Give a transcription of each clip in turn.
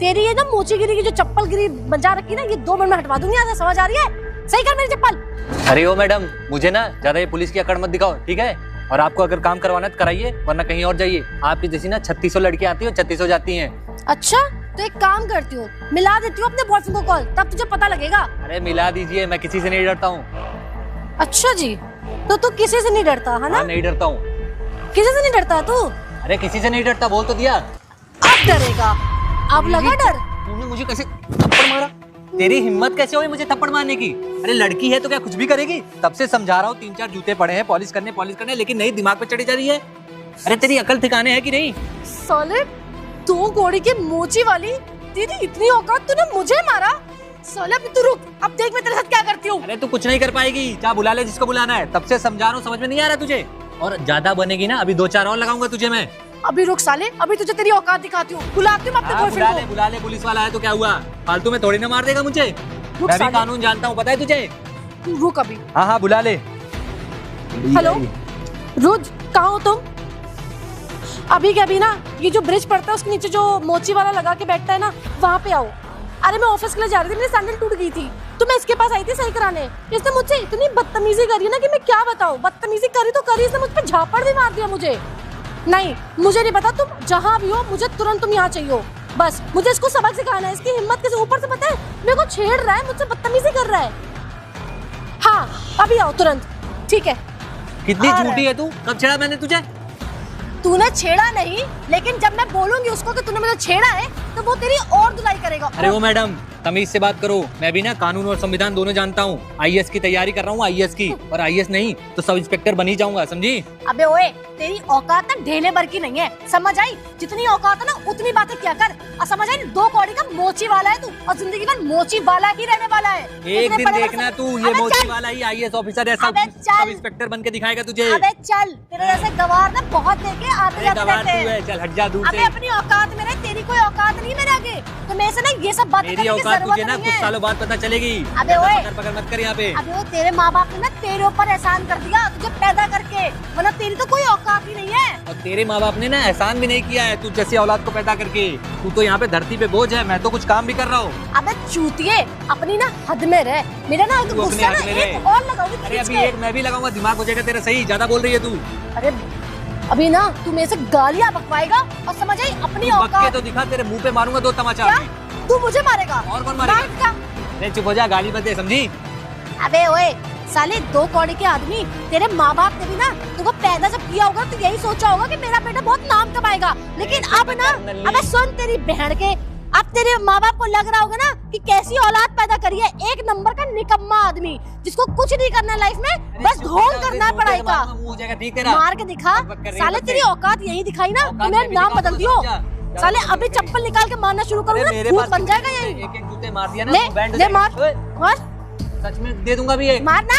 तेरी ये ना मोचीगिरी की जो चप्पल गिरी बजा रखी ना, ये 2 मिनट में हटवा दूंगी। यहाँ से समझ आ रही है? सही कर मेरी चप्पल। अरे ओ मैडम, मुझे ना ज्यादा ये पुलिस की अकड़ मत दिखाओ, ठीक है? और आपको अगर काम करवाना है तो कराइए, वरना कहीं और जाइए। आपकी जैसी ना 3600 लड़कियां आती है, 3600 जाती हैं। अच्छा, तो एक काम करती हूँ, मिला देती हूँ अपने बॉयफ्रेंड को कॉल, तब तुझे पता लगेगा। अरे मिला दीजिए, मैं किसी से नहीं डरता हूँ। अच्छा जी, तो तू किसी से नहीं डरता है ना? नहीं डरता हूँ। किसी से नहीं डरता तू? अरे किसी से नहीं डरता, बोल तो दिया। अब डरेगा, अब लगा डर। तूने मुझे कैसे थप्पड़ मारा? तेरी हिम्मत कैसे हुई मुझे थप्पड़ मारने की? अरे लड़की है तो क्या कुछ भी करेगी? तब से समझा रहा हूँ, 3-4 जूते पड़े हैं पॉलिश करने, लेकिन नहीं, दिमाग पे चढ़ी जा रही है। अरे तेरी अकल ठिकाने है कि नहीं? साले 2 कौड़ी की मोची वाली, तेरी इतनी औकात, तूने मुझे मारा? साले अभी तू रुक, अब देख मैं तेरे साथ क्या करती हूँ। अरे तू कुछ नहीं कर पाएगी, जा बुला ले जिसको बुलाना है। तब से समझा रहा हूँ, समझ में नहीं आ रहा तुझे? और ज्यादा बनेगी ना, अभी 2-4 और लगाऊंगा तुझे मैं। अभी रुक साले, अभी तुझे तेरी औकात दिखाती हूँ। बुलाती हूँ अपने बॉयफ्रेंड को। बुला ले, पुलिस वाला है तो क्या हुआ? फालतू में थोड़ी ना मार देगा मुझे। मैं भी कानून जानता हूँ, पता है तुझे? रुक अभी। हाँ बुला ले। हेलो रुज, कहाँ हो तुम? अभी के अभी ना ये जो ब्रिज पड़ता है उसके नीचे जो मोची वाला लगा के बैठता है ना, वहाँ पे आओ। अरे मैं ऑफिस के लिए जा रही थी, मेरी सैंडल टूट गई थी, तो मैं इसके पास आई थी सही कराने। इसने मुझसे इतनी बदतमीजी करी ना कि मैं क्या बताऊँ। बदतमीजी करी तो करी, इसने मुझ पे झापड़ भी मार दिया मुझे। नहीं, मुझे नहीं पता, तुम जहाँ भी हो मुझे तुरंत तुम यहाँ चाहिए हो। बस मुझे इसको सबक सिखाना है। इसकी हिम्मत कैसे, ऊपर से पता है मेरे को छेड़ रहा है, मुझसे बदतमीजी कर रहा है। हाँ अभी आओ तुरंत। ठीक है। कितनी झूठी है तू? कब छेड़ा मैंने तुझे? तूने छेड़ा नहीं, लेकिन जब मैं बोलूंगी उसको कि तूने मुझे छेड़ा है तो वो तेरी और धुलाई करेगा। अरे वो मैडम, तमीज से बात करो। मैं भी ना कानून और संविधान दोनों जानता हूँ। आईएएस की तैयारी कर रहा हूँ, आईएएस की। और आईएएस नहीं तो सब इंस्पेक्टर बन ही जाऊंगा, समझी? अबे ओए, तेरी औकात ना ढेले भर की नहीं है, समझ आई? जितनी औकात है ना उतनी बातें क्या कर। और समझ आई, 2 कौड़ी का मोची वाला है तू, और जिंदगी भर मोची वाला ही रहने वाला है। एक दिन देखना तू, ये मोची वाला ही आईएएस ऑफिसर है, सब इंस्पेक्टर बन के दिखाएगा तुझे। अबे चल, तेरे जैसे गवार ना बहुत देखे आते जाते रहते हैं। चल हट जा दूर से। अबे अपनी औकात में रह, तेरी कोई औकात नहीं मेरे आगे। तो मेरे से ना ये सब बातें करने की जरूरत तुझे ना नहीं कुछ है। सालों बाद पता चलेगी। अबे ओए, पकड़ मत कर यहाँ पे। अबे वो तेरे माँ बाप ने ना तेरे ऊपर एहसान कर दिया तुझे पैदा करके, वरना तेरी तो कोई औकात ही नहीं है। और तेरे माँ बाप ने ना एहसान भी नहीं किया है तू जैसी औलाद को पैदा करके। तू तो यहाँ पे धरती पे बोझ है, मैं तो कुछ काम भी कर रहा हूँ। अबे चूतिए, अपनी ना हद में रह। मेरा ना गुस्सा ना एक और लगाऊंगी खींच के। अभी एक मैं भी लगाऊंगा, दिमाग हो जाएगा तेरा सही। ज्यादा बोल रही है तू। अरे अभी ना तू मेरे से गालियाँ बकवाएगा, और समझ आई अपनी औकात। तो दिखा, तेरे मुंह पे मारूंगा 2 तमाचा। क्या तू मुझे मारेगा? और कौन मारेगा? अरे चुप हो जा, गाली मत दे, समझी? अबे ओए साले 2 कौड़ी के आदमी, तेरे माँ बाप ने भी ना तुमको पैदा जब किया होगा तो यही सोचा होगा कि मेरा बेटा बहुत नाम कमाएगा। लेकिन अब ना, अबे सुन तेरी बहन के, अब तेरे माँ बाप को लग रहा होगा ना कि कैसी औलाद पैदा करी है। 1 नंबर का निकम्मा आदमी, जिसको कुछ नहीं करना लाइफ में, बस ढोंग करना है पढ़ाई का। मार के दिखा साले, तेरी औकात यही दिखाई ना, तुम्हें नाम बदल दियो साले। अभी चप्पल निकाल के मारना शुरू करूंगा, भूत बन जाएगा यही। एक जूते मार दिया ना, ले मार मार, सच में दे दूंगा भी एक। मारना।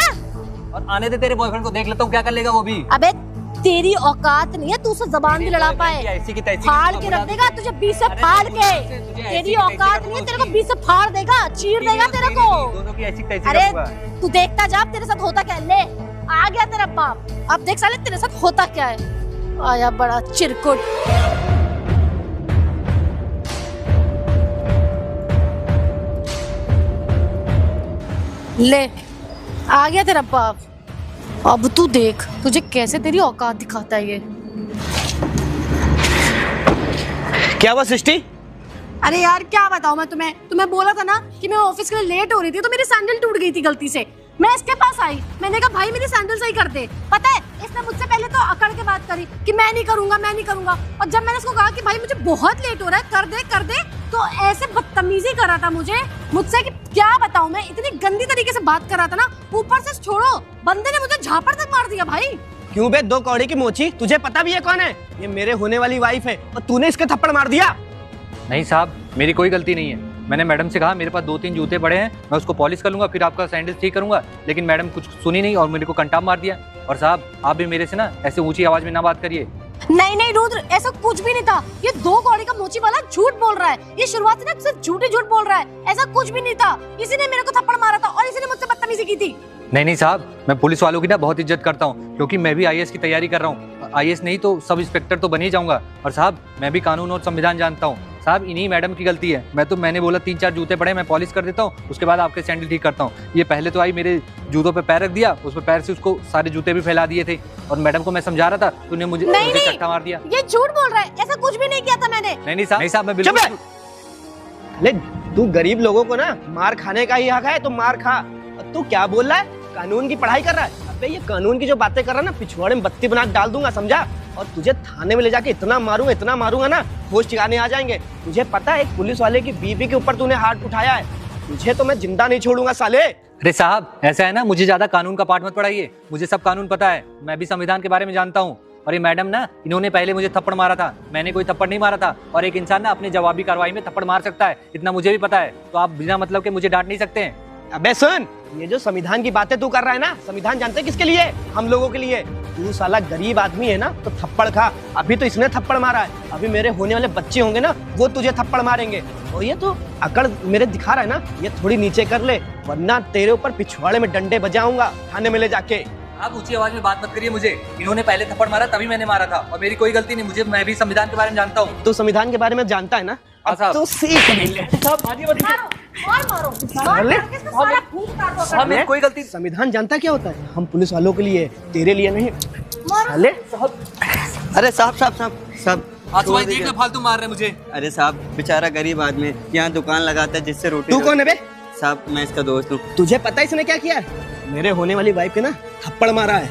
और आने दे तेरे बॉयफ्रेंड को, देख लेता हूँ क्या कर लेगा वो भी। अबे तेरी औकात नहीं है, तू उससे जबान भी लड़ा पाए। फाड़ के रख देगा तुझे, 20 से फाड़ के। तेरी औकात नहीं है, तेरे को 20 से फाड़ देगा, चीर देगा तेरे को। अरे तू देखता जा तेरे साथ होता क्या। ले आ गया तेरा बाप, अब देख साले तेरे साथ होता क्या है। आया बड़ा चिरकुट। ले आ गया तेरा बाप, अब तू देख तुझे कैसे तेरी औकात दिखाता है ये। क्या हुआ सृष्टि? अरे यार क्या बताऊं मैं तुम्हें बोला था ना कि मैं ऑफिस के लिए लेट हो रही थी, तो मेरी सैंडल टूट गई थी गलती से। मैं इसके पास आई, मैंने कहा भाई मेरी सैंडल सही कर दे। पता है इसने मुझसे पहले तो अकड़ के बात करी कि मैं नहीं करूंगा। और जब मैंने इसको कहा कि भाई मुझे बहुत लेट हो रहा है, कर दे, तो ऐसे बदतमीजी कर रहा था मुझसे कि क्या बताऊं मैं, इतनी गंदी तरीके से बात कर रहा था ना। ऊपर से छोड़ो, बंदे ने मुझे झापड़ तक मार दिया भाई। क्यों बे 2 कौड़ी की मोची, तुझे पता भी है कौन है? ये मेरे होने वाली वाइफ है, और तूने इसके थप्पड़ मार दिया। नहीं साहब, मेरी कोई गलती नहीं है। मैंने मैडम से कहा मेरे पास 2-3 जूते पड़े हैं, मैं उसको पॉलिश कर लूंगा, फिर आपका सैंडल ठीक करूंगा। लेकिन मैडम कुछ सुनी नहीं और मेरे को कंटाप मार दिया। और साहब आप भी मेरे से ना ऐसे ऊंची आवाज में ना बात करिए। नहीं रुद्र, ऐसा कुछ भी नहीं था। ये 2 कौड़ी का मोची वाला झूठ बोल रहा है। ये शुरुआत से ना सिर्फ झूठ बोल रहा है, ऐसा कुछ भी नहीं था। इसी ने मेरे को थप्पड़ मारा था और इसी ने मुझसे बदतमीजी की थी। नहीं साहब, मैं पुलिस वालों की ना बहुत इज्जत करता हूँ, क्योंकि मैं भी आईएएस की तैयारी कर रहा हूँ। आईएएस नहीं तो सब इंस्पेक्टर तो बन ही जाऊंगा। और साहब मैं भी कानून और संविधान जानता हूँ। साहब इन्हीं मैडम की गलती है। मैंने बोला 3-4 जूते पड़े मैं पॉलिश कर देता हूँ, उसके बाद आपके सैंडल ठीक करता हूँ। ये पहले तो आई मेरे जूतों पे पैर रख दिया, उस पे पैर से उसको सारे जूते भी फैला दिए थे और मैडम को मैं समझा रहा था, तूने मुझे चट्टा मार दिया। ये झूठ बोल रहा है, ऐसा कुछ भी नहीं किया था मैंने। नहीं साहब मैं बिल्कुल। ले तू गरीब लोगों को ना मार खाने का ही हक है, तो मार खा। तू क्या बोल रहा है? कानून की पढ़ाई कर रहा है? अबे ये कानून की जो बातें कर रहा है ना, पिछवाड़े में बत्ती बना डाल दूंगा, समझा? और तुझे थाने में ले जाके इतना मारूंगा ना, होश ठिकाने आ जाएंगे। तुझे पता है एक पुलिस वाले की बीवी के ऊपर तूने हाथ उठाया है, तुझे तो मैं जिंदा नहीं छोड़ूंगा साले। अरे साहब ऐसा है ना, मुझे ज्यादा कानून का पाठ मत पढ़ाइए, मुझे सब कानून पता है, मैं भी संविधान के बारे में जानता हूँ। और ये मैडम ना, इन्होंने पहले मुझे थप्पड़ मारा था, मैंने कोई थप्पड़ नहीं मारा था। और एक इंसान ना अपने जवाबी कार्रवाई में थप्पड़ मार सकता है, इतना मुझे भी पता है। तो आप बिना मतलब के मुझे डांट नहीं सकते हैं। अबे सुन, ये जो संविधान की बातें तू कर रहा है ना, संविधान जानते हैं किसके लिए? हम लोगों के लिए। तू साला गरीब आदमी है ना, तो थप्पड़ खा। अभी तो इसने थप्पड़ मारा है, अभी मेरे होने वाले बच्चे होंगे ना, वो तुझे थप्पड़ मारेंगे। और ये तो अकड़ मेरे दिखा रहा है ना, ये थोड़ी नीचे कर ले, वरना तेरे ऊपर पिछवाड़े में डंडे बजाऊंगा थाने में ले जाके। आप ऊंची आवाज में बात मत करिए मुझे, इन्होंने पहले थप्पड़ मारा तभी मैंने मारा था, और मेरी कोई गलती नहीं। मैं भी संविधान के बारे में जानता हूँ। तू संविधान के बारे में जानता है ना, अब तो सीख ले। मेरी कोई गलती। संविधान जानता क्या होता है? हम पुलिस वालों के लिए, तेरे लिए नहीं। साले अरे साहब आंसू भाई देख ले, फालतू मार रहे हैं मुझे। अरे साहब बेचारा गरीब आदमी है, यहाँ दुकान लगाता है जिससे रोटी। तू कौन है बे? साहब मैं इसका दोस्त हूँ। तुझे पता है इसने क्या किया? मेरे होने वाली वाइफ के ना थप्पड़ मारा है।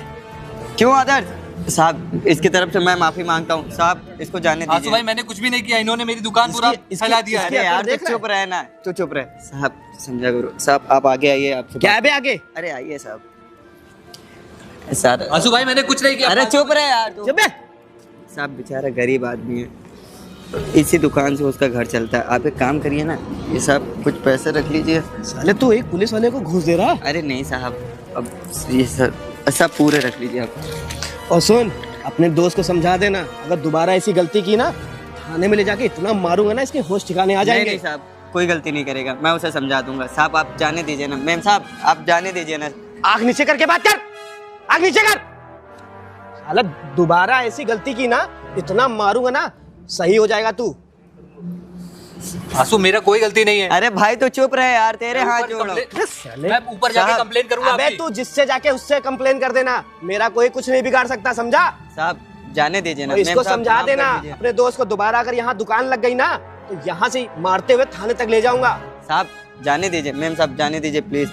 क्यों आदर्श? साहब इसकी तरफ से मैं माफी मांगता हूँ, साहब इसको जाने आंसू दीजिए। भाई मैंने कुछ भी नहीं किया, इन्होंने मेरी दुकान पूरा फैला दिया है। अरे यार देख तू चुप रहे ना, तू चुप रहे। साहब समझा करो, साहब आप आगे आइए। आपसे क्या है बे आगे? अरे आइए साहब। सर आंसू भाई मैंने कुछ नहीं किया। अरे चुप रहे यार तू। चुप बे। साहब बेचारा गरीब आदमी है, इसी दुकान से उसका घर चलता है। आप एक काम करिए ना, ये साहब कुछ पैसे रख लीजिए। साले तू एक पुलिस वाले को घूस दे रहा है? अरे नहीं साहब, अब ये सब पूरे रख लीजिए आप। और सुन, अपने दोस्त को समझा देना, अगर दोबारा ऐसी गलती की ना, थाने में ले जाके इतना मारूंगा ना, इसके होश ठिकाने आ जाएंगे। नहीं साहब कोई गलती नहीं करेगा, मैं उसे समझा दूंगा। साहब आप जाने दीजिए ना। मैम साहब आप जाने दीजिए ना। आँख नीचे करके बात कर, आँख नीचे कर। साला दोबारा ऐसी गलती की ना, इतना मारूंगा ना, सही हो जाएगा तू। आंसू मेरा कोई गलती नहीं है। अरे भाई तो चुप रहे यार, तेरे हाथ जोड़ो। मैं ऊपर जाके कंप्लेन करूंगा अबे आपकी। तू जिससे जाके उससे कंप्लेन कर देना, मेरा कोई कुछ नहीं बिगाड़ सकता, समझा? साहब जाने दीजिए ना। और इसको मैम साहब, समझा माफ कर देना दीजिए। अपने दोस्त को, दोबारा अगर यहाँ दुकान लग गई ना, तो यहाँ से मारते हुए थाने तक ले जाऊंगा। साहब जाने दीजिए, मैम साहब जाने दीजिए प्लीज।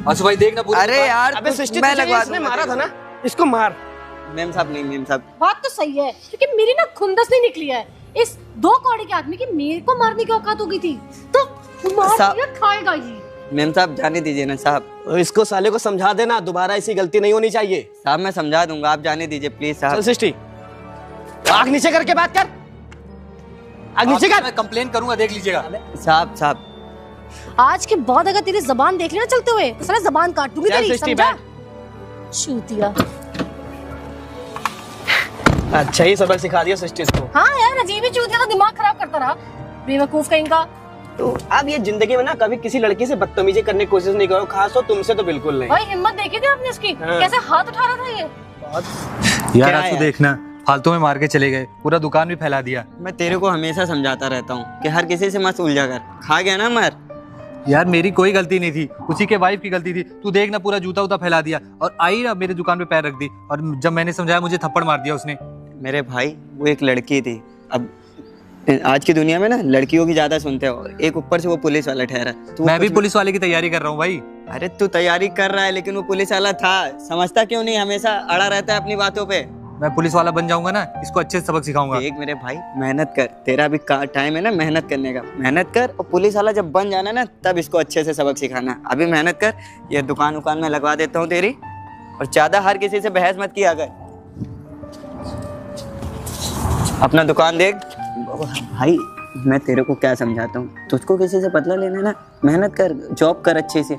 आंसू भाई देखना पूरी अरे यार अबे सृष्टि, मैं तुझे लगवा इसने दूंगा मारा था तेरे ना, इसको मार। को। मैम साहब नहीं, मैम साहब बात तो सही है, क्योंकि मेरी ना खुंदस नहीं निकली है। इस 2 कौड़ी के आदमी की मेरे को मारने की औकात हो गई थी, तो मार दिया, खाएगा ही। मैम साहब जाने दीजिए ना साहब। और इसको साले को समझा देना, दोबारा ऐसी गलती नहीं होनी चाहिए। साहब मैं समझा दूंगा, आप जाने दीजिए प्लीज चल साहब। सृष्टि, आँख नीचे करके बात कर, आँख नीचे कर। मैं कंप्लेन करूंगा, देख लीजिएगा। साहब आज के बाद अगर तेरी जबान देख लेना चलते हुए, तो साला जबान काट दूंगी चल तेरी, सृष्टि, समझा? चूतिया। अच्छा ही सबक सिखा दिया सृष्टि इसको। हाँ यार, अजीब ही चूतिया, तो दिमाग खराब करता रहा, बेवकूफ कहीं का। तो अब ये जिंदगी में ना कभी किसी लड़की से बदतमीजी करने की कोशिश नहीं करो, खास तो तुमसे तो बिल्कुल नहीं। भाई हिम्मत देखी थी आपने इसकी, हाँ। कैसे हाथ उठा रहा था ये। यार क्या आंसू यार? देखना, फालतू में मार के चले गए, पूरा दुकान भी फैला दिया। मैं तेरे को हमेशा समझाता रहता हूँ कि हर किसी से मत उलझा कर, खा गया ना मर। यार मेरी कोई गलती नहीं थी, उसी के वाइफ की गलती थी। तू देखना पूरा जूता उता फैला दिया, और आई ना मेरी दुकान पे पैर रख दी, और जब मैंने समझाया मुझे थप्पड़ मार दिया उसने। मेरे भाई वो एक लड़की थी। अब आज की दुनिया में ना लड़कियों की ज्यादा सुनते हो, एक ऊपर से वो पुलिस वाला ठहरा। तो मैं भी पुलिस वाले की तैयारी कर रहा हूँ भाई। अरे तू तैयारी कर रहा है, लेकिन वो पुलिस वाला था, समझता क्यों नहीं? हमेशा अड़ा रहता है अपनी बातों पे। मैं पुलिस वाला बन जाऊंगा ना, इसको अच्छे से सबक सिखाऊंगा। देख मेरे भाई, मेहनत कर, तेरा भी टाइम है ना मेहनत करने का। मेहनत कर, और पुलिस वाला जब बन जाना ना, तब इसको अच्छे से सबक सिखाना। अभी मेहनत कर, ये दुकान उकान में लगवा देता हूँ तेरी, और ज्यादा हर किसी से बहस मत किया कर। अपना दुकान देख। भाई मैं तेरे को क्या समझाता हूँ, तुझको किसी से बदला लेना ना, मेहनत कर, जॉब कर अच्छे से।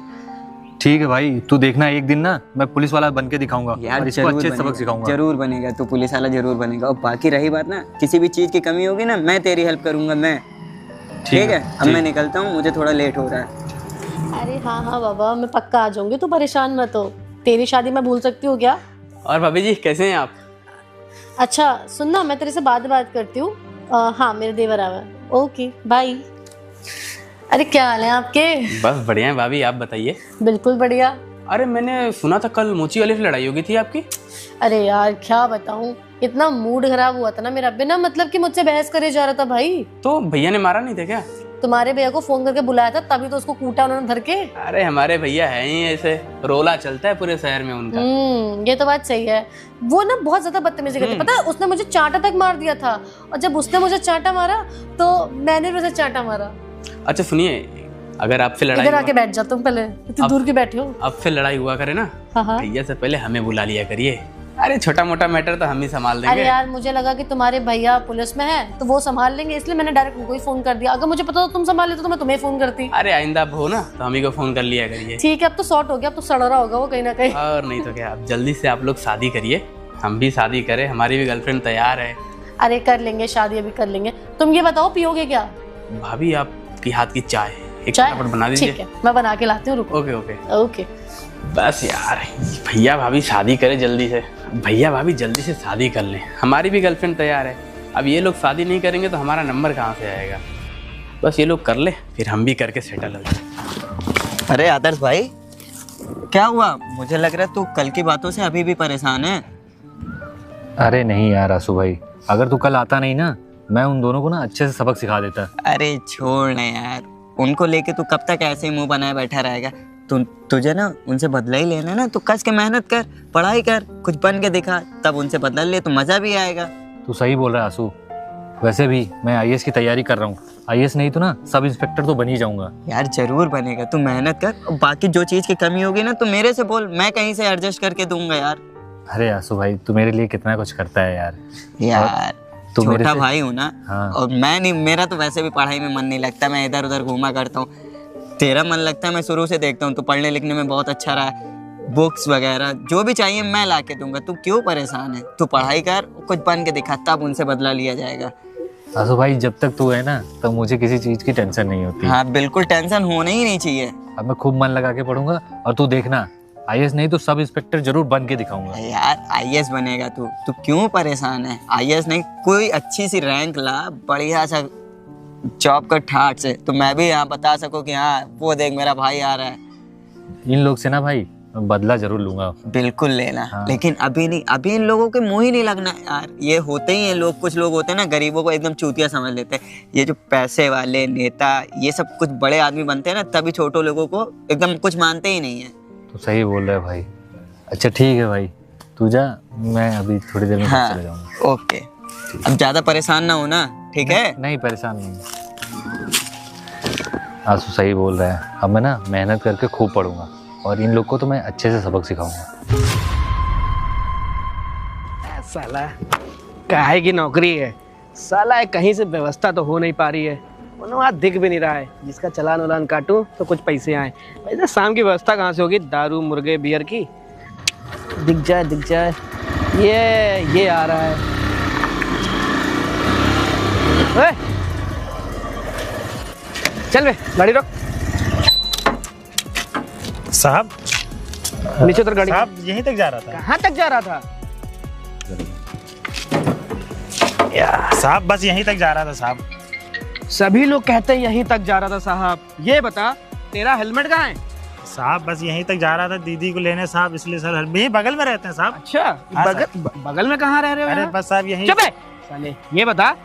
ठीक है भाई, तू देखना एक दिन ना मैं पुलिस वाला बन के दिखाऊंगा, यार और इसको अच्छे से सबक सिखाऊंगा। जरूर बनेगा तू पुलिस वाला, जरूर बनेगा। और बाकी रही बात ना, किसी भी चीज की कमी होगी ना, मैं तेरी हेल्प करूंगा मैं। ठीक है, अब मैं निकलता हूँ, मुझे थोड़ा लेट हो रहा है। अरे हाँ हाँ बाबा, मैं पक्का आ जाऊंगी, तू परेशान मत हो। तेरी शादी मैं भूल सकती हूँ क्या? और भाभी जी कैसे हैं आप? अच्छा सुनना, मैं तेरे से बात करती हूँ। हाँ मेरे देवर आवा है। Okay bye. अरे क्या हाल है आपके? बस बढ़िया है भाभी, आप बताइए। बिल्कुल बढ़िया। अरे मैंने सुना था कल मोची वाले से लड़ाई हो गई थी आपकी। अरे यार क्या बताऊं, इतना मूड खराब हुआ था ना मेरा, बिना मतलब कि मुझसे बहस करे जा रहा था भाई। तो भैया ने मारा नहीं था क्या? तुम्हारे भैया को फोन करके बुलाया था तभी तो उसको कूटा उन्होंने धर के। अरे हमारे भैया है ही ऐसे, रोला चलता है पूरे शहर में उनका। ये तो बात सही है। वो ना बहुत ज्यादा बदतमीजी करती, पता है उसने मुझे चांटा तक मार दिया था, और जब उसने मुझे चांटा मारा तो मैंने भी उसे चांटा मारा। अच्छा सुनिए, अगर आपसे लड़ाई इधर आके बैठ जा तुम, पहले इतनी दूर के बैठे हो। आपसे लड़ाई हुआ करे ना, हाँ। भैया से पहले हमें बुला लिया करिए। अरे छोटा मोटा मैटर तो हम ही संभाल देंगे। अरे यार मुझे लगा कि तुम्हारे भैया पुलिस में है तो वो संभाल लेंगे, इसलिए मैंने डायरेक्ट उनको ही फोन कर दिया। अगर मुझे पता तो तुम संभाल लेते तो मैं तुम्हें फोन करती। अरे आइंदा हो ना तो हम ही को फोन कर लिया करिए। ठीक है, अब तो सॉर्ट हो गया, अब तो सड़ रहा होगा वो कहीं ना कहीं। और नहीं तो क्या, अब जल्दी से आप लोग शादी करिए, हम भी शादी करें, हमारी भी गर्लफ्रेंड तैयार है। अरे कर लेंगे शादी, अभी कर लेंगे। तुम ये बताओ पियोगे क्या? भाभी आपकी हाथ की चाय एक चाय फटाफट बना दीजिए। ठीक है मैं बना के लाती हूँ, रुको। Okay okay okay. बस यार, भैया भाभी शादी करे जल्दी से, भैया भाभी जल्दी से शादी कर लें, हमारी भी गर्लफ्रेंड तैयार है। अब ये लोग शादी नहीं करेंगे तो हमारा नंबर कहाँ से आएगा? बस ये लोग कर ले, फिर हम भी करके सेटल हो जाए। अरे आदर्श भाई, क्या हुआ? मुझे लग रहा है तू कल की बातों से अभी भी परेशान है। अरे नहीं यार आसू भाई, अगर तू कल आता नहीं ना, मैं उन दोनों को ना अच्छे से सबक सिखा देता। अरे छोड़ ना यार, उनको लेके तू कब तक ऐसे ही मुंह बनाए बैठा रहेगा? तुझे ना उनसे बदला ही लेना ना, तो कस के मेहनत कर, पढ़ाई कर, कुछ बन के दिखा, तब उनसे बदला ले तो मजा भी आएगा। तू सही बोल रहा है आसू, वैसे भी मैं आईएएस की तैयारी कर रहा हूँ। आईएएस नहीं तो ना सब इंस्पेक्टर तो बन ही जाऊंगा। यार जरूर बनेगा, तू मेहनत कर, और बाकी जो चीज की कमी होगी ना तो मेरे से बोल, मैं कहीं से एडजस्ट करके दूंगा यार। अरे आसू भाई, तू मेरे लिए कितना कुछ करता है यार। यार तू मेरे छोटा से- भाई हूँ ना। हाँ। और मैं नहीं, मेरा तो वैसे भी पढ़ाई में मन नहीं लगता, मैं इधर उधर घूमा करता हूँ। तेरा मन लगता है, मैं शुरू से देखता हूँ, तो पढ़ने लिखने में बहुत अच्छा रहा है, बुक्स वगैरह जो भी चाहिए मैं ला के दूंगा। तू क्यों परेशान है? तू पढ़ाई कर, कुछ बन के दिखा, तब उनसे बदला लिया जाएगा। आसू भाई, जब तक तू है ना तब मुझे किसी चीज की टेंशन नहीं होती। हाँ बिल्कुल, टेंशन होने ही नहीं चाहिए। अब मैं खूब मन लगा के पढ़ूंगा, और तू देखना आईएएस नहीं तो सब इंस्पेक्टर जरूर बन के दिखाऊंगा। यार आईएएस बनेगा तू, तू क्यों परेशान है? आईएएस नहीं, कोई अच्छी सी रैंक ला, बढ़िया सा जॉब कर ठाट से, तो मैं भी यहाँ बता सकूं कि हाँ वो देख मेरा भाई आ रहा है। इन लोग से ना भाई मैं बदला जरूर लूंगा। बिल्कुल लेना। हाँ। लेकिन अभी नहीं, अभी इन लोगों के मुंह ही नहीं लगना यार। ये होते ही हैं लोग, कुछ लोग होते हैं ना गरीबों को एकदम चूतिया समझ लेते हैं। ये जो पैसे वाले नेता, ये सब कुछ बड़े आदमी बनते हैं ना, तभी छोटे लोगों को एकदम कुछ मानते ही नहीं है। तो सही बोल रहा है भाई। अच्छा ठीक है भाई, तू जा, मैं अभी थोड़ी देर में घर चले जाऊंगा। ओके, अब ज्यादा परेशान ना हो ना, ठीक है? नहीं परेशान नहीं। आंसू सही बोल रहा है, अब मैं ना मेहनत करके खूब पढ़ूंगा, और इन लोग को तो मैं अच्छे से सबक सिखाऊंगा। साला काहे की नौकरी है, साला कहीं से व्यवस्था तो हो नहीं पा रही है, वहाँ दिख भी नहीं रहा है। जिसका चलान वलान काटूं तो कुछ पैसे आए, वैसे शाम की व्यवस्था कहाँ से होगी? दारू मुर्गे बियर की। दिख जाए दिख जाए, ये आ रहा है। ओए! चल बे, गाड़ी रोक। साहब, नीचे उतर गाड़ी। साहब यहीं तक जा रहा था। कहाँ तक जा रहा था? साहब बस यहीं तक जा रहा था साहब। सभी लोग कहते हैं यहीं तक जा रहा था साहब। ये बता तेरा हेलमेट कहाँ है? साहब बस यहीं तक जा रहा था दीदी को लेने साहब, इसलिए सर यहीं बगल में रहते हैं साहब। अच्छा, हाँ, बगल में कहाँ रह रहे हो? अरे यहाँ? बस साहब यहीं। चुप है साले। ये बता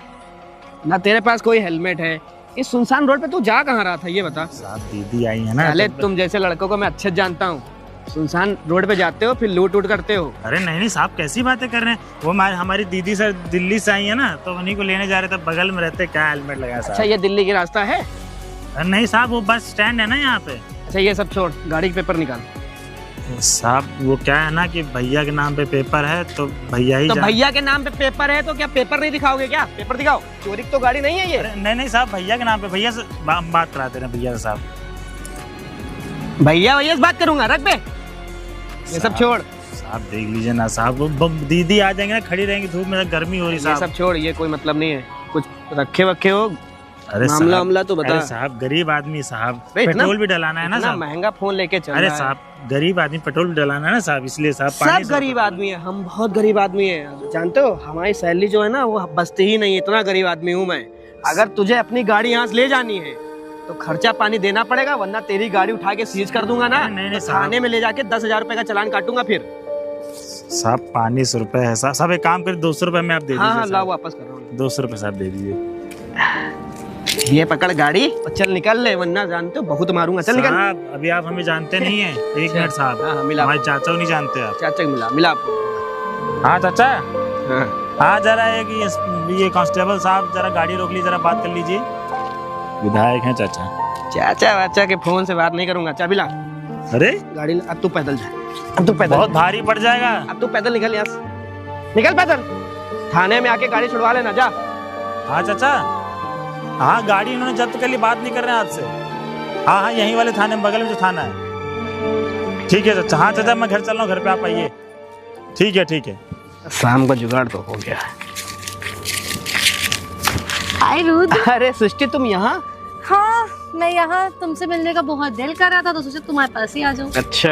ना, तेरे पास कोई हेलमेट है, इस सुनसान रोड पे तू जा कहाँ रहा था? ये बता। साहब दीदी आई है ना। साले तो- तुम जैसे लड़कों को मैं अच्छे से जानता हूँ। सुनसान रोड पे जाते हो फिर लूट उट करते हो। अरे नहीं साहब, कैसी बातें कर रहे हैं? वो हमारी दीदी सर दिल्ली से आई है ना, तो उन्हीं को लेने जा रहे थे, बगल में रहते। क्या हेलमेट लगाया अच्छा, साहब? ये दिल्ली की रास्ता है? अरे नहीं साहब, वो बस स्टैंड है ना यहाँ पे। अच्छा ये सब छोड़, गाड़ी के पेपर निकाल। साहब वो क्या है ना कि भैया के नाम पे पेपर है, तो भैया ही तो जान- भैया के नाम पे पेपर है तो क्या पेपर नहीं दिखाओगे? क्या पेपर दिखाओ, चोरी की तो गाड़ी नहीं है ये। अरे नहीं साहब, भैया के नाम पे, भैया से बात कराते हैं भैया से साहब। भैया भैया से बात करूंगा, रख बे ये सब छोड़। साहब देख लीजिए ना साहब, वो दीदी आ जाएंगे ना, खड़ी रहेंगी धूप में, गर्मी हो रही ये साहब। सब छोड़, ये कोई मतलब नहीं है। कुछ रखे वखे हो अरे मामला साहब, मामला तो बता। अरे साहब गरीब आदमी साहब, अरे इतना- पेट्रोल भी डलाना है ना इतना साहब। महंगा फोन लेके चल अरे रहा है। साहब गरीब आदमी, पेट्रोल भी डलाना है ना साहब, इसलिए साहब सब 500 गरीब आदमी है, हम बहुत गरीब आदमी है। जानते हो हमारी सैलरी जो है ना वो बचती ही नहीं, इतना गरीब आदमी हूँ मैं। अगर तुझे अपनी गाड़ी यहाँ से ले जानी है तो खर्चा पानी देना पड़ेगा, वरना तेरी गाड़ी उठा के सीज कर दूंगा ना। नहीं, तो साहब। थाने में ले जाके 10,000 रुपए का चालान काटूंगा फिर। साहब 500 रुपए है साहब। साहब एक काम कर, 200 रुपए में आप दे हाँ हाँ दीजिए लाओ साहब। वापस कर रहा हूँ। 200 रुपए साहब दे दीजिए ये पकड़ गाड़ी और चल निकल ले, वरना जानते हो बहुत मारूंगा। चल निकल। साहब। अभी आप हमें जानते नहीं है, एक मिनट साहब। हाँ हाँ मिला, हमारे चाचा को नहीं जानते आप। चाचा को मिला मिला आपको। हाँ चाचा, हाँ। हाँ जरा ये कांस्टेबल साहब जरा गाड़ी रोक ली, जरा बात कर लीजिए। विधायक हैं चाचा। चाचा वाचा के फोन से बात नहीं करूंगा। चाबी ला अरे गाड़ी ला। अब तू पैदल जा, अब तू पैदल, बहुत भारी पड़ जाएगा। अब तू पैदल निकल यहाँ से, निकल पैदल। थाने में आके गाड़ी छुड़वा लेना, जा। हाँ चाचा, हाँ गाड़ी इन्होंने जब्त कर ली, बात नहीं कर रहे हैं आज से। हाँ हाँ यहीं वाले थाने में, बगल में जो थाना है। ठीक है चाचा। हाँ चाचा मैं घर चल रहा हूँ, घर पे आप आइए। ठीक है ठीक है। शाम का जुगाड़ तो हो गया। हाय रुद्र। अरे सृष्टि तुम यहाँ? हाँ मैं यहाँ तुमसे मिलने का बहुत दिल कर रहा था तो सोचा तुम्हारे पास ही आ जाऊँ। अच्छा।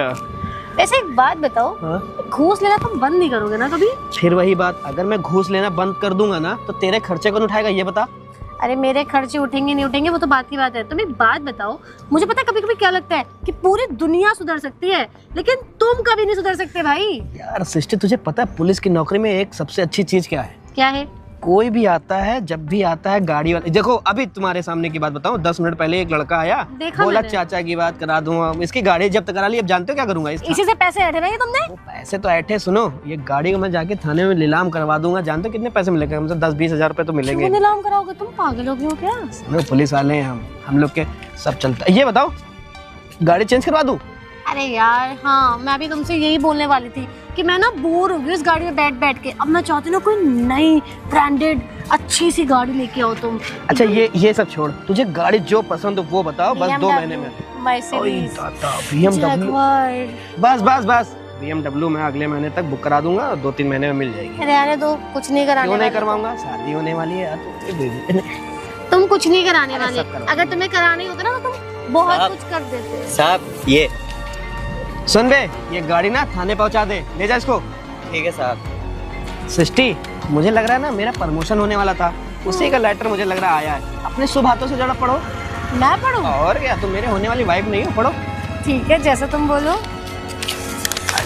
वैसे एक बात बताओ, हाँ? घूस लेना तुम बंद नहीं करोगे ना कभी? फिर वही बात, अगर मैं घूस लेना बंद कर दूंगा ना तो तेरे खर्चे कौन उठाएगा ये बता। अरे मेरे खर्चे उठेंगे नहीं उठेंगे वो तो बात की बात है। तुम एक बात बताओ, मुझे पता है कभी कभी क्या लगता है कि पूरी दुनिया सुधर सकती है लेकिन तुम कभी नहीं सुधर सकते भाई। यार सृष्टि तुझे पता है पुलिस की नौकरी में एक सबसे अच्छी चीज क्या है? क्या है? कोई भी आता है, जब भी आता है गाड़ी वाले, देखो अभी तुम्हारे सामने की बात बताऊं, 10 मिनट पहले एक लड़का आया, देखा बोला मैंने। चाचा की बात करा दूंगा, इसकी गाड़ी जब्त करा ली। अब जानते हो क्या करूंगा इसका? इसी से पैसे ऐठे नहीं तुमने? वो पैसे तो ऐठे, सुनो ये गाड़ी को मैं जाके थाने में नीलाम करवा दूंगा। जानते हो कितने पैसे मिलेंगे? हमसे 10-20 हजार रुपए तो मिलेंगे। क्यों नीलाम कराओगे? तुम पागल हो गए हो क्या? सुनो, पुलिस वाले हैं हम लोग के सब चलता है। ये बताओ गाड़ी चेंज करवा दूं? अरे यार हाँ, मैं भी तुमसे यही बोलने वाली थी कि मैं ना बोर हो गई इस गाड़ी में बैठ बैठ के। अब मैं चाहती हूँ कोई नई ब्रांडेड अच्छी सी गाड़ी लेके आओ तुम। अच्छा ये सब छोड़, तुझे गाड़ी जो पसंद हो वो बताओ, बस 2 महीने में। Mercedes, BMW, Jaguar. बस BMW मैं अगले महीने तक बुक करा दूंगा, 2-3 महीने में मिल जाएगी। रहने दो, कुछ नहीं कराने क्यों नहीं वाले। करवाऊंगा? शादी होने वाली है यार, तो दे दे। तुम कुछ नहीं कराने अरे वाले। सब करवा अगर तुम्हें कराने होता ना तो तुम बहुत साहब। कुछ कर देते। साहब ये सुन बे, ये गाड़ी ना थाने पहुंचा दे, ले जा इसको। ठीक है साहब। सृष्टि मुझे लग रहा है ना मेरा प्रमोशन होने वाला था, उसी का लेटर मुझे लग रहा आया है। अपने शुभ हाथों से जरा पढ़ो। मैं पढ़ूं? और क्या, तुम मेरे होने वाली वाइफ नहीं हो, पढ़ो। ठीक है जैसा तुम बोलो।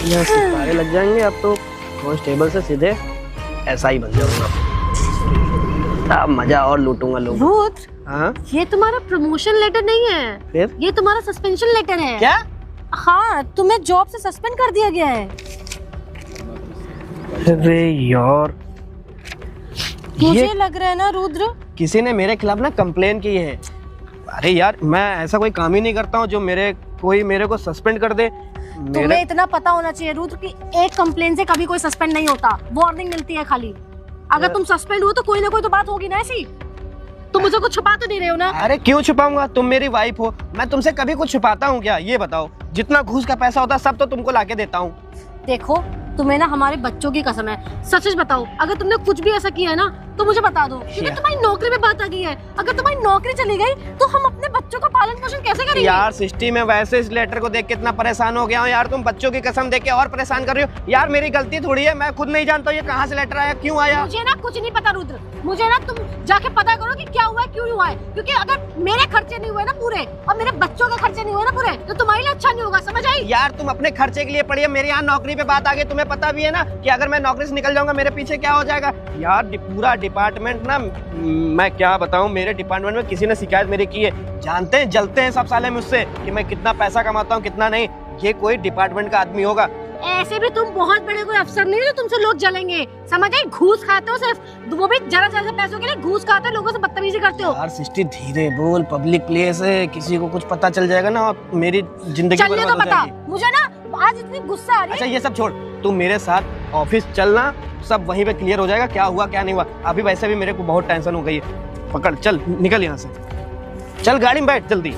यहाँ सितारे लग जाएंगे, अब तो कांस्टेबल से सीधे ऐसा ही बन जाऊंगा। अब मजा और लूटूंगा लोग। रुद्र, हाँ ये तुम्हारा प्रमोशन लेटर नहीं है, फिर ये तुम्हारा सस्पेंशन लेटर है। क्या? हाँ, तुम्हें जॉब से सस्पेंड कर दिया गया है। अरे यार, मुझे ये लग रहा है ना रुद्र, किसी ने मेरे खिलाफ ना कंप्लेन की है। अरे यार मैं ऐसा कोई काम ही नहीं करता हूँ जो कोई मेरे को सस्पेंड कर दे। तुम्हें इतना पता होना चाहिए रुद्र कि एक कंप्लेन से कभी कोई सस्पेंड नहीं होता, वार्निंग मिलती है खाली। अगर तुम सस्पेंड हो तो कोई ना कोई तो बात होगी ना ऐसी। तुम मुझे कुछ छुपा तो नहीं रहे हो ना? अरे क्यों छुपाऊंगा, तुम मेरी वाइफ हो, मैं तुमसे कभी कुछ छुपाता हूँ क्या? ये बताओ, जितना घूस का पैसा होता है सब तो तुमको लाके देता हूँ। देखो तुम्हें ना हमारे बच्चों की कसम है, सच सच बताओ, अगर तुमने कुछ भी ऐसा किया है ना तो मुझे बता दो, क्योंकि तुम्हारी नौकरी में बात आ गई है। अगर तुम्हारी नौकरी चली गई तो हम अपने बच्चों का पालन पोषण कैसे करेंगे? यार सृष्टि, मैं वैसे इस लेटर को देख के इतना परेशान हो गया हूँ यार, तुम बच्चों की कसम देख के और परेशान कर रही हो। यार मेरी गलती थोड़ी है, मैं खुद नहीं जानता ये कहाँ से लेटर आया, क्यों आया। मुझे ना कुछ नहीं पता रुद्र, मुझे ना तुम जाके पता करो कि क्या हुआ है, क्यों हुआ है। क्योंकि अगर मेरे खर्चे नहीं हुए ना पूरे और मेरे बच्चों के खर्चे नहीं हुए ना पूरे तो तुम्हारे लिए अच्छा नहीं होगा, समझ आई? यार तुम अपने खर्चे के लिए पढ़िए, मेरे यहाँ नौकरी पे बात आ गई, तुम्हें पता भी है ना कि अगर मैं नौकरी से निकल जाऊंगा मेरे पीछे क्या हो जाएगा। यार पूरा डिपार्टमेंट ना, मैं क्या बताऊं, मेरे डिपार्टमेंट में किसी ने शिकायत मेरी की है। जानते हैं, जलते हैं सब साले मुझसे कि मैं कितना पैसा कमाता हूँ कितना नहीं। ये कोई डिपार्टमेंट का आदमी होगा। ऐसे भी तुम बहुत बड़े कोई अफसर नहीं हो जो तुमसे लोग जलेंगे, समझ आई? घूस खाते हो सिर्फ, वो भी जरा जरा पैसों के लिए घूस खाते हो, लोगों से बदतमीजी करते हो। यार सृष्टि धीरे बोल, पब्लिक प्लेस है, किसी को कुछ पता चल जाएगा ना और मेरी जिंदगी चलने बर्बाद तो हो पता, जाएगी। मुझे ना आज इतनी गुस्सा आ रही अच्छा है। ये सब छोड़, तू मेरे साथ ऑफिस चलना, सब वहीं पे क्लियर हो जाएगा क्या हुआ क्या नहीं हुआ। अभी वैसे भी मेरे को बहुत टेंशन हो गई है। पकड़, चल निकल यहाँ से, चल गाड़ी में बैठ जल्दी।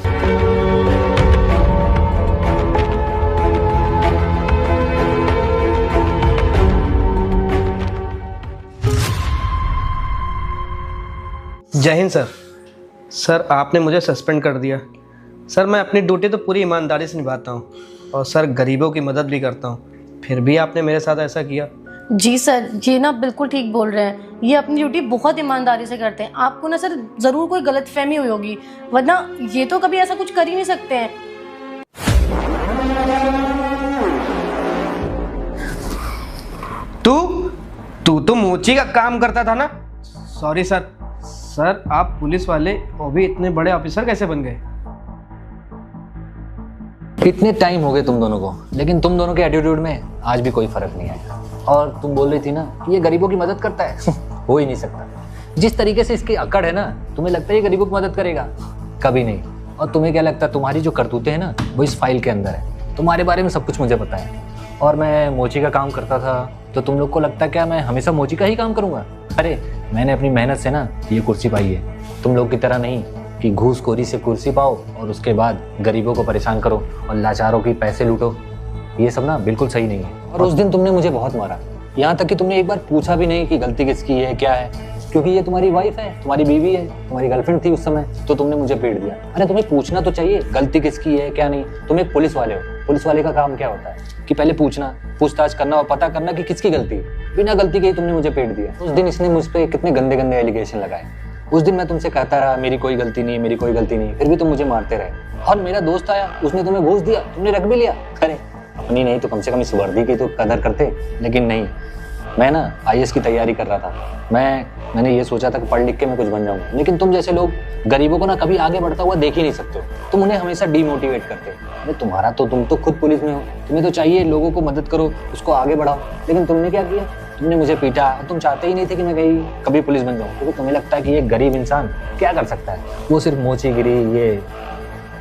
जय हिंद सर। सर आपने मुझे सस्पेंड कर दिया। सर मैं अपनी ड्यूटी तो पूरी ईमानदारी से निभाता हूँ और सर गरीबों की मदद भी करता हूँ, फिर भी आपने मेरे साथ ऐसा किया। जी सर, ये ना बिल्कुल ठीक बोल रहे हैं। ये अपनी ड्यूटी बहुत ईमानदारी से करते हैं। आपको ना सर ज़रूर कोई गलतफहमी हुई होगी, वरना ये तो कभी ऐसा कुछ कर ही नहीं सकते हैं। तू तो मोची का काम करता था ना? Sorry sir. सर आप पुलिस वाले वो भी इतने बड़े ऑफिसर कैसे बन गए? इतने टाइम हो गए तुम दोनों को, लेकिन तुम दोनों के एटीट्यूड में आज भी कोई फर्क नहीं आया। और तुम बोल रही थी ना कि ये गरीबों की मदद करता है हो ही नहीं सकता। जिस तरीके से इसकी अकड़ है ना, तुम्हें लगता है ये गरीबों की मदद करेगा? कभी नहीं। और तुम्हें क्या लगता है, तुम्हारी जो करतूतें हैं ना वो इस फाइल के अंदर है। तुम्हारे बारे में सब कुछ मुझे पता है। और मैं मोची का काम करता था तो तुम लोग को लगता है क्या मैं हमेशा मोची का ही काम करूँगा? अरे मैंने अपनी मेहनत से ना ये कुर्सी पाई है। तुम लोग की तरह नहीं कि घूसखोरी से कुर्सी पाओ और उसके बाद गरीबों को परेशान करो और लाचारों की पैसे लूटो। ये सब ना बिल्कुल सही नहीं है। और उस दिन तुमने मुझे बहुत मारा, यहाँ तक कि तुमने एक बार पूछा भी नहीं कि गलती किसकी है, क्या है, क्योंकि ये तुम्हारी वाइफ है, तुम्हारी बीवी है, तुम्हारी गर्लफ्रेंड थी उस समय, तो तुमने मुझे पीट दिया। अरे तुम्हें पूछना तो चाहिए गलती किसकी है क्या नहीं। तुम एक पुलिस वाले हो, पुलिस वाले का काम क्या होता है कि पहले पूछना, पूछताछ करना और पता करना कि किसकी गलती है। बिना गलती के ही तुमने मुझे पीट दिया। उस दिन इसने मुझ पर कितने गंदे गंदे एलिगेशन लगाए। उस दिन मैं तुमसे कहता रहा मेरी कोई गलती नहीं, मेरी कोई गलती नहीं, फिर भी तुम मुझे मारते रहे। और मेरा दोस्त आया, उसने तुम्हें घूस दिया, तुमने रख भी लिया। अरे अपनी नहीं तो कम से कम इस वर्दी की तो कदर करते, लेकिन नहीं। मैं ना IAS की तैयारी कर रहा था। मैंने ये सोचा था कि पढ़ लिख के मैं कुछ बन जाऊंगा, लेकिन तुम जैसे लोग गरीबों को ना कभी आगे बढ़ता हुआ देख ही नहीं सकते हो। तुम उन्हें हमेशा डीमोटिवेट करते हो। अरे तुम तो खुद पुलिस में हो, तुम्हें तो चाहिए लोगों को मदद करो, उसको आगे बढ़ाओ, लेकिन तुमने क्या किया? तुमने मुझे पीटा। तुम चाहते ही नहीं थे कि मैं कभी पुलिस बन जाऊँ, क्योंकि तुम्हें लगता है कि ये गरीब इंसान क्या कर सकता है। वो सिर्फ मोचीगिरी, ये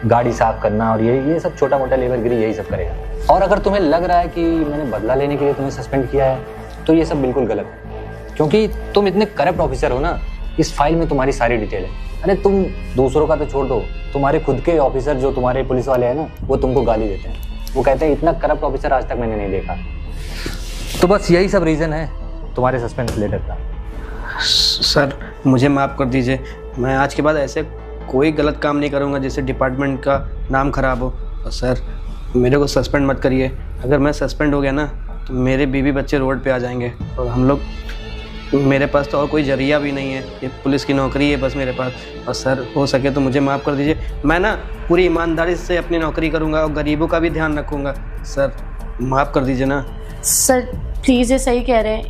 गाड़ी साफ करना और ये सब छोटा मोटा लेबरगिरी यही सब करेगा। और अगर तुम्हें लग रहा है कि मैंने बदला लेने के लिए तुम्हें सस्पेंड किया है तो ये सब बिल्कुल गलत है, क्योंकि तुम इतने करप्ट ऑफिसर हो ना। इस फाइल में तुम्हारी सारी डिटेल है। अरे तुम दूसरों का तो छोड़ दो, तुम्हारे खुद के ऑफिसर जो तुम्हारे पुलिस वाले हैं ना वो तुमको गाली देते हैं। वो कहते हैं इतना करप्ट ऑफिसर आज तक मैंने नहीं देखा। तो बस यही सब रीज़न है तुम्हारे सस्पेंस लेटर का। सर मुझे माफ़ कर दीजिए, मैं आज के बाद ऐसे कोई गलत काम नहीं करूँगा जिससे डिपार्टमेंट का नाम खराब हो। और सर मेरे को सस्पेंड मत करिए। अगर मैं सस्पेंड हो गया ना तो मेरे बीवी बच्चे रोड पे आ जाएंगे और हम लोग, मेरे पास तो और कोई जरिया भी नहीं है। ये पुलिस की नौकरी है बस मेरे पास। और सर हो सके तो मुझे माफ़ कर दीजिए। मैं ना पूरी ईमानदारी से अपनी नौकरी करूँगा और गरीबों का भी ध्यान रखूँगा। सर माफ़ कर दीजिए ना। सर प्लीज़, ये सही कह रहे हैं।